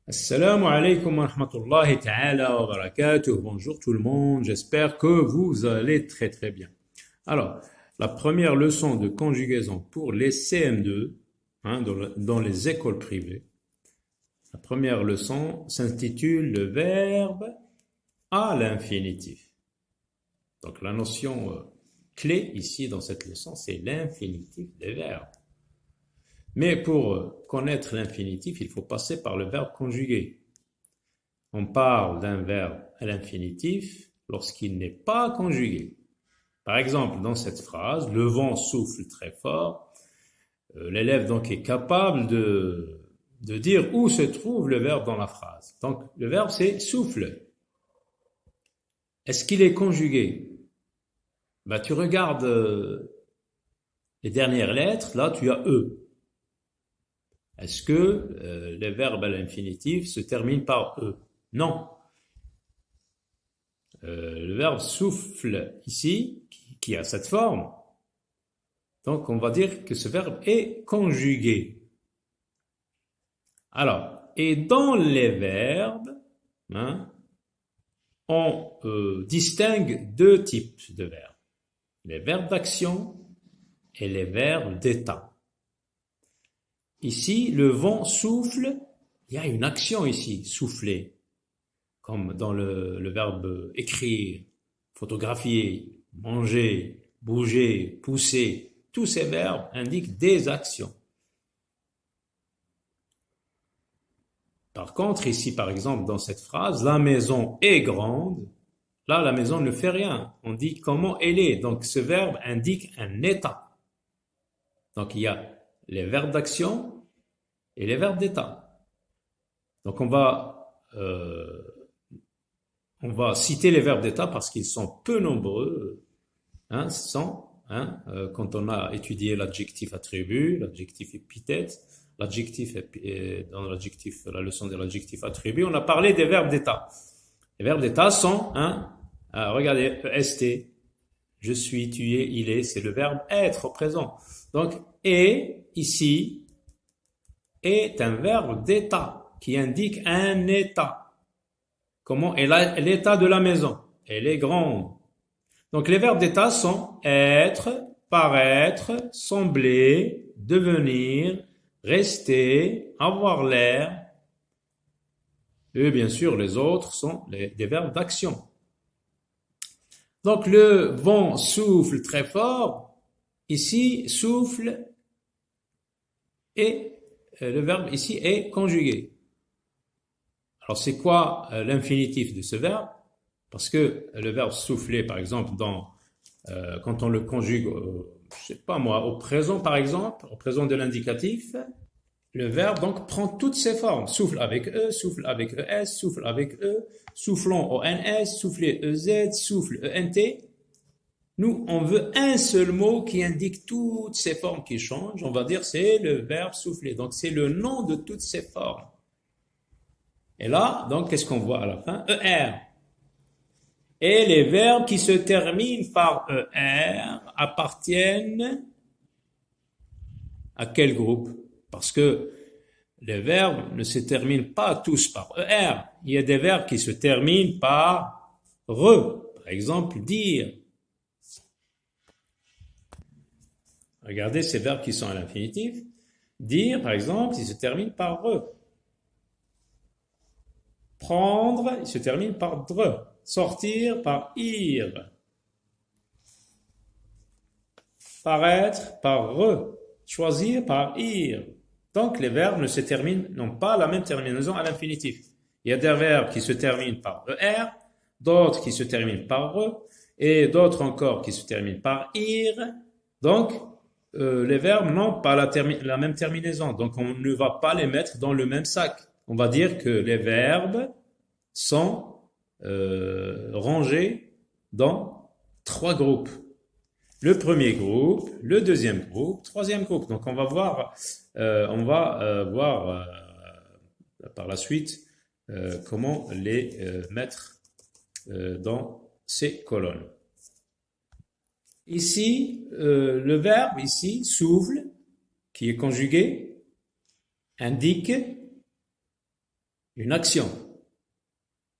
Assalamu alaikum wa rahmatullahi ta'ala wa barakatuh. Bonjour tout le monde, j'espère que vous allez très très bien. Alors, la première leçon de conjugaison pour les CM2, dans les écoles privées, la première leçon s'intitule le verbe à l'infinitif. Donc la notion clé ici dans cette leçon, c'est l'infinitif des verbes. Mais pour connaître l'infinitif, il faut passer par le verbe conjugué. On parle d'un verbe à l'infinitif lorsqu'il n'est pas conjugué. Par exemple, dans cette phrase, le vent souffle très fort. L'élève donc est capable de dire où se trouve le verbe dans la phrase. Donc le verbe c'est souffle. Est-ce qu'il est conjugué? Tu regardes les dernières lettres, là tu as E. Est-ce que les verbes à l'infinitif se terminent par E? Non. Le verbe souffle ici, qui a cette forme, donc on va dire que ce verbe est conjugué. Alors, et dans les verbes, on distingue deux types de verbes. Les verbes d'action et les verbes d'état. Ici, le vent souffle, il y a une action ici, souffler, comme dans le verbe écrire, photographier, manger, bouger, pousser. Tous ces verbes indiquent des actions. Par contre, ici, par exemple, dans cette phrase, la maison est grande. Là, la maison ne fait rien. On dit comment elle est. Donc, ce verbe indique un état. Donc, il y a les verbes d'action et les verbes d'état. Donc on va citer les verbes d'état parce qu'ils sont peu nombreux. Quand on a étudié l'adjectif attribut, l'adjectif épithète, dans la leçon de l'adjectif attribut, on a parlé des verbes d'état. Les verbes d'état sont, regardez, est, je suis, tu es, il est, c'est le verbe être au présent. Donc, et, ici, est un verbe d'état qui indique un état. Comment est l'état de la maison? Elle est grande. Donc, les verbes d'état sont être, paraître, sembler, devenir, rester, avoir l'air. Et bien sûr, les autres sont des verbes d'action. Donc, le vent souffle très fort. Ici, souffle et le verbe ici est conjugué. Alors, c'est quoi l'infinitif de ce verbe? Parce que le verbe souffler, par exemple, quand on le conjugue, je sais pas moi, au présent, par exemple, au présent de l'indicatif, le verbe donc prend toutes ses formes. Souffle avec E, souffle avec ES, souffle avec E, soufflons ONS, souffler EZ, souffle ENT. Nous, on veut un seul mot qui indique toutes ces formes qui changent. On va dire c'est le verbe souffler. Donc, c'est le nom de toutes ces formes. Et là, donc, qu'est-ce qu'on voit à la fin? ER. Et les verbes qui se terminent par ER appartiennent à quel groupe? Parce que les verbes ne se terminent pas tous par ER. Il y a des verbes qui se terminent par RE. Par exemple, dire. Regardez ces verbes qui sont à l'infinitif. Dire, par exemple, il se termine par re. Prendre, il se termine par dre. Sortir par ir. Paraître par re. Choisir par ir. Donc les verbes n'ont pas la même terminaison à l'infinitif. Il y a des verbes qui se terminent par er, d'autres qui se terminent par re, et d'autres encore qui se terminent par ir. Donc, les verbes n'ont pas la même terminaison, donc on ne va pas les mettre dans le même sac. On va dire que les verbes sont rangés dans trois groupes. Le premier groupe, le deuxième groupe, troisième groupe. Donc on va voir par la suite comment les mettre dans ces colonnes. Ici, le verbe ici, souffle, qui est conjugué, indique une action.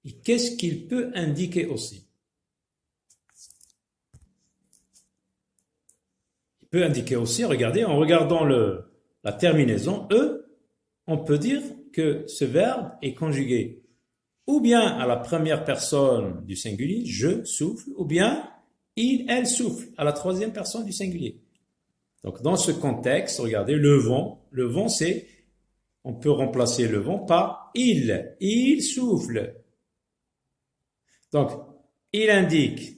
Et qu'est-ce qu'il peut indiquer aussi? Il peut indiquer aussi, regardez, en regardant la terminaison « e », on peut dire que ce verbe est conjugué ou bien à la première personne du singulier, je souffle, ou bien il, elle souffle à la troisième personne du singulier. Donc dans ce contexte, regardez, le vent c'est, on peut remplacer le vent par il souffle. Donc il indique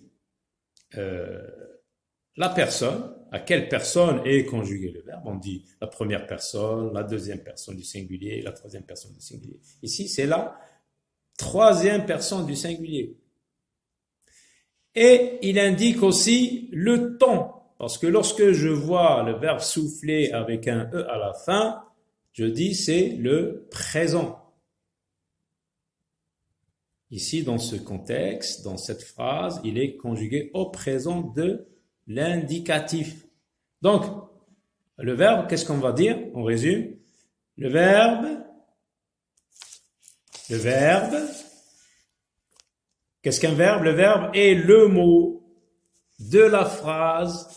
la personne, à quelle personne est conjugué le verbe. On dit la première personne, la deuxième personne du singulier, la troisième personne du singulier. Ici c'est la troisième personne du singulier. Et il indique aussi le temps, parce que lorsque je vois le verbe souffler avec un E à la fin, je dis c'est le présent. Ici, dans ce contexte, dans cette phrase, il est conjugué au présent de l'indicatif. Donc, le verbe, qu'est-ce qu'on va dire? On résume. Le verbe, qu'est-ce qu'un verbe? Le verbe est le mot de la phrase,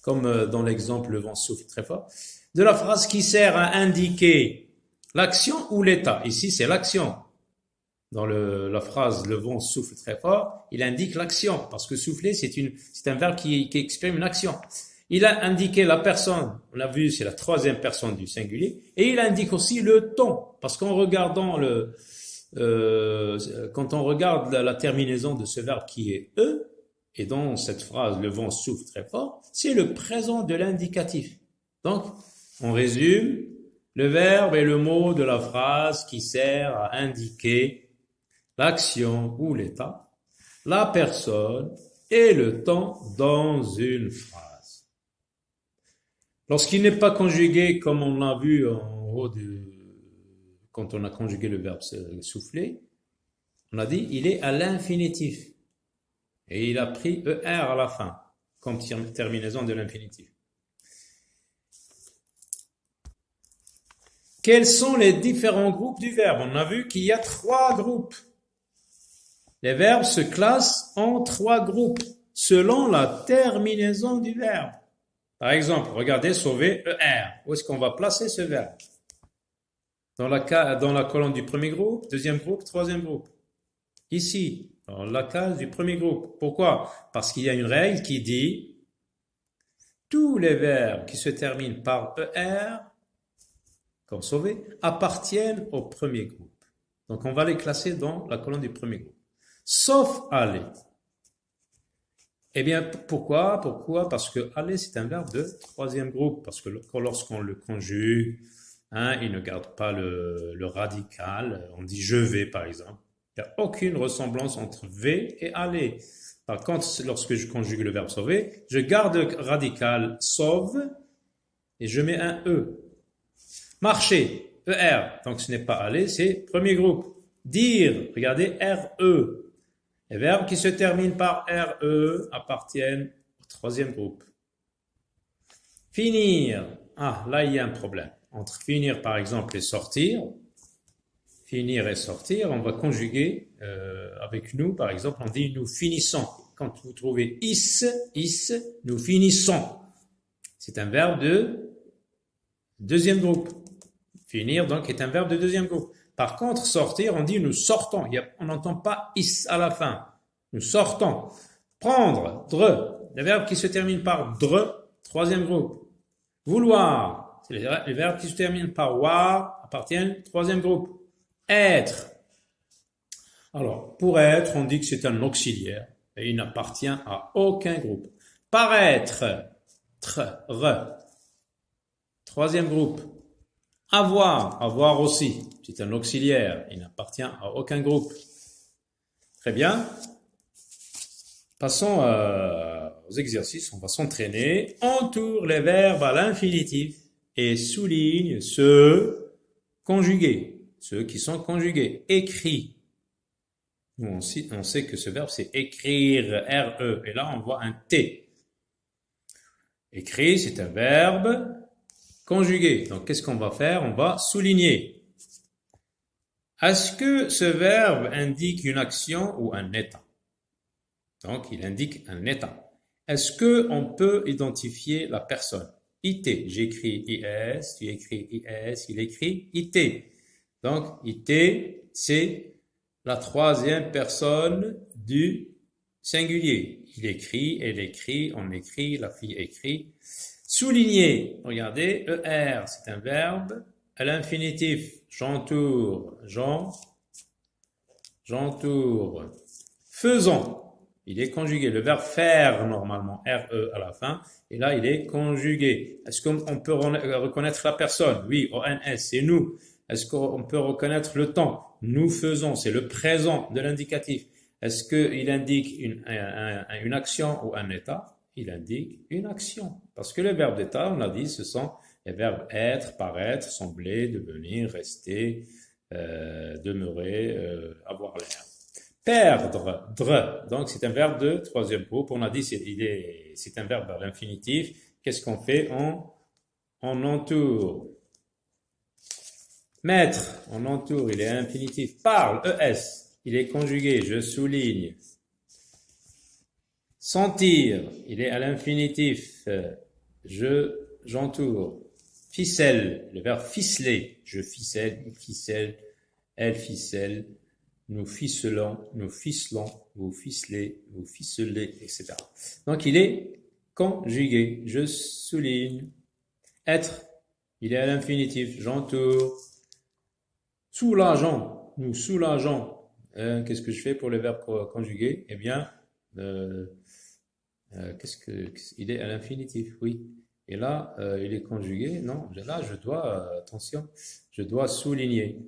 comme dans l'exemple le vent souffle très fort, de la phrase qui sert à indiquer l'action ou l'état. Ici, c'est l'action. Dans la phrase le vent souffle très fort, il indique l'action, parce que souffler, c'est un verbe qui exprime une action. Il a indiqué la personne, on a vu, c'est la troisième personne du singulier, et il indique aussi le temps, parce qu'en regardant quand on regarde la terminaison de ce verbe qui est e, et dans cette phrase le vent souffle très fort, c'est le présent de l'indicatif. Donc, on résume, le verbe est le mot de la phrase qui sert à indiquer l'action ou l'état, la personne et le temps dans une phrase. Lorsqu'il n'est pas conjugué, comme on l'a vu en haut quand on a conjugué le verbe souffler, on a dit il est à l'infinitif et il a pris ER à la fin comme terminaison de l'infinitif. Quels sont les différents groupes du verbe? On a vu qu'il y a 3 groupes. Les verbes se classent en 3 groupes selon la terminaison du verbe. Par exemple, regardez, sauver ER. Où est-ce qu'on va placer ce verbe? Dans la colonne du premier groupe, deuxième groupe, troisième groupe. Ici, dans la case du premier groupe. Pourquoi? Parce qu'il y a une règle qui dit tous les verbes qui se terminent par ER, comme sauver, appartiennent au premier groupe. Donc, on va les classer dans la colonne du premier groupe. Sauf aller. Eh bien, pourquoi? Parce que aller, c'est un verbe de troisième groupe. Parce que lorsqu'on le conjugue, il ne garde pas le radical. On dit je vais, par exemple. Il n'y a aucune ressemblance entre vais et aller. Par contre, lorsque je conjugue le verbe sauver, je garde le radical sauve et je mets un E. Marcher, ER. Donc, ce n'est pas aller, c'est premier groupe. Dire, regardez, RE. Les verbes qui se terminent par RE appartiennent au troisième groupe. Finir. Là, il y a un problème. Entre finir, par exemple, et sortir, finir et sortir, on va conjuguer avec nous, par exemple, on dit nous finissons. Quand vous trouvez is, nous finissons. C'est un verbe de deuxième groupe. Finir, donc, est un verbe de deuxième groupe. Par contre, sortir, on dit nous sortons. On n'entend pas is à la fin. Nous sortons. Prendre, dre. Les verbes qui se terminent par dre, troisième groupe. Vouloir. Les verbes qui se terminent par war appartiennent troisième groupe. Être. Alors, pour être, on dit que c'est un auxiliaire et il n'appartient à aucun groupe. Paraître. Re. Troisième groupe. Avoir aussi, c'est un auxiliaire, il n'appartient à aucun groupe. Très bien. Passons aux exercices, on va s'entraîner. Entoure les verbes à l'infinitif et souligne ceux conjugués, ceux qui sont conjugués. Écrit. Nous, on sait que ce verbe, c'est écrire, R-E, et là, on voit un T. Écrit, c'est un verbe conjugué. Donc, qu'est-ce qu'on va faire? On va souligner. Est-ce que ce verbe indique une action ou un état? Donc, il indique un état. Est-ce qu'on peut identifier la personne? IT, j'écris IS, tu écris IS, il écrit IT. Donc, IT, c'est la troisième personne du singulier. Il écrit, elle écrit, on écrit, la fille écrit. Souligner, regardez, ER, c'est un verbe. À l'infinitif, j'entoure, j'entoure. Faisons, il est conjugué. Le verbe faire, normalement, RE à la fin. Et là, il est conjugué. Est-ce qu'on peut reconnaître la personne? Oui, ONS, c'est nous. Est-ce qu'on peut reconnaître le temps? Nous faisons, c'est le présent de l'indicatif. Est-ce qu'il indique une action ou un état? Il indique une action. Parce que les verbes d'état, on l'a dit, ce sont les verbes être, paraître, sembler, devenir, rester, demeurer, avoir l'air. Perdre, dre. Donc, c'est un verbe de troisième groupe. On a dit c'est un verbe à l'infinitif. Qu'est-ce qu'on fait? On entoure. Mettre, on entoure, il est infinitif. Parle, ES. Il est conjugué, je souligne. Sentir, il est à l'infinitif. J'entoure. Ficelle, le verbe ficeler. Je ficelle, il ficelle, elle ficelle. Nous ficelons, nous ficelons, vous ficelez, vous ficelez, etc. Donc, il est conjugué. Je souligne. Être, il est à l'infinitif. J'entoure. Soulageons, nous soulageons. Qu'est-ce que je fais pour le verbe conjugué? Eh bien, il est à l'infinitif, oui. Et là, il est conjugué. Non, là, je dois, attention, je dois souligner.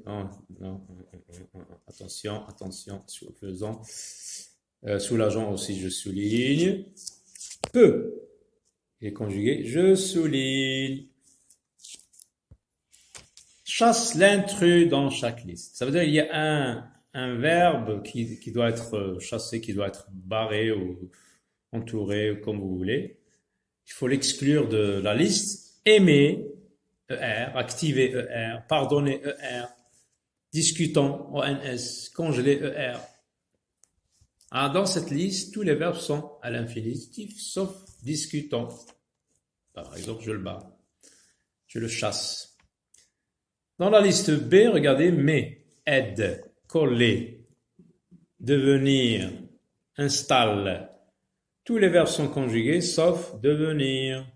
Non, attention, faisons. Soulageons aussi, je souligne. Peu, il est conjugué. Je souligne. Chasse l'intrus dans chaque liste. Ça veut dire qu'il y a un verbe qui doit être chassé, qui doit être barré ou entouré, comme vous voulez. Il faut l'exclure de la liste. Aimer, ER, activer, ER, pardonner, ER, discutant, ONS, congeler, ER. Alors, dans cette liste, tous les verbes sont à l'infinitif, sauf discutant. Par exemple, je le barre, je le chasse. Dans la liste B, regardez, mais, aide, coller, devenir, installe. Tous les verbes sont conjugués, sauf devenir.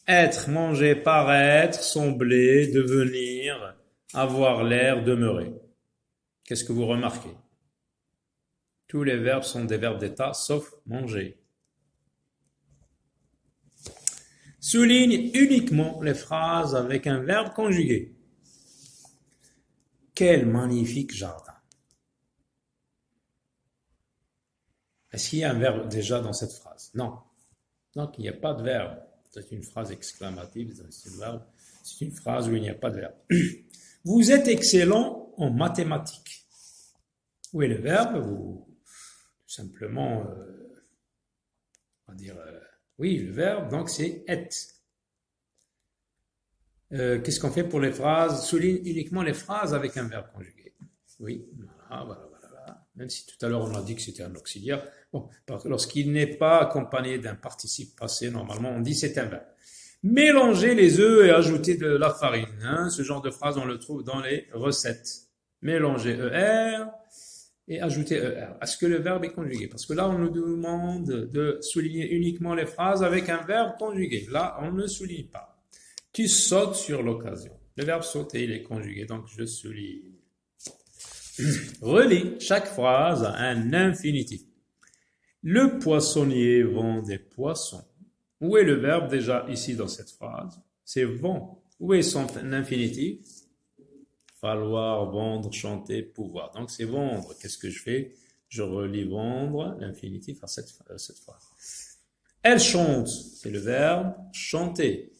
Être, manger, paraître, sembler, devenir, avoir l'air, demeurer. Qu'est-ce que vous remarquez? Tous les verbes sont des verbes d'état, sauf manger. Souligne uniquement les phrases avec un verbe conjugué. Quel magnifique jardin. Est-ce qu'il y a un verbe déjà dans cette phrase? Non. Donc, il n'y a pas de verbe. C'est une phrase exclamative, c'est une phrase où il n'y a pas de verbe. Vous êtes excellent en mathématiques. Où est le verbe? Ou tout simplement, on va dire... oui, le verbe, donc c'est être. Qu'est-ce qu'on fait pour les phrases? Souligne uniquement les phrases avec un verbe conjugué. Oui, voilà. Même si tout à l'heure on a dit que c'était un auxiliaire. Bon, lorsqu'il n'est pas accompagné d'un participe passé, normalement on dit c'est un verbe. Mélanger les œufs et ajouter de la farine. Ce genre de phrase, on le trouve dans les recettes. Mélanger ER et ajouter ER. Est-ce que le verbe est conjugué? Parce que là, on nous demande de souligner uniquement les phrases avec un verbe conjugué. Là, on ne souligne pas. Tu sautes sur l'occasion. Le verbe sauter, il est conjugué, donc je souligne. Relie chaque phrase à un infinitif. Le poissonnier vend des poissons. Où est le verbe déjà ici dans cette phrase? C'est vend. Où est son infinitif? Falloir, vendre, chanter, pouvoir. Donc, c'est vendre. Qu'est-ce que je fais? Je relie vendre, l'infinitif à cette phrase. Elle chante. C'est le verbe chanter.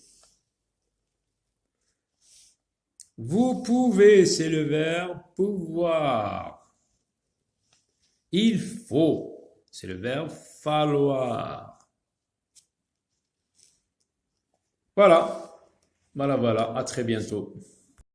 Vous pouvez, c'est le verbe pouvoir. Il faut, c'est le verbe falloir. Voilà. À très bientôt.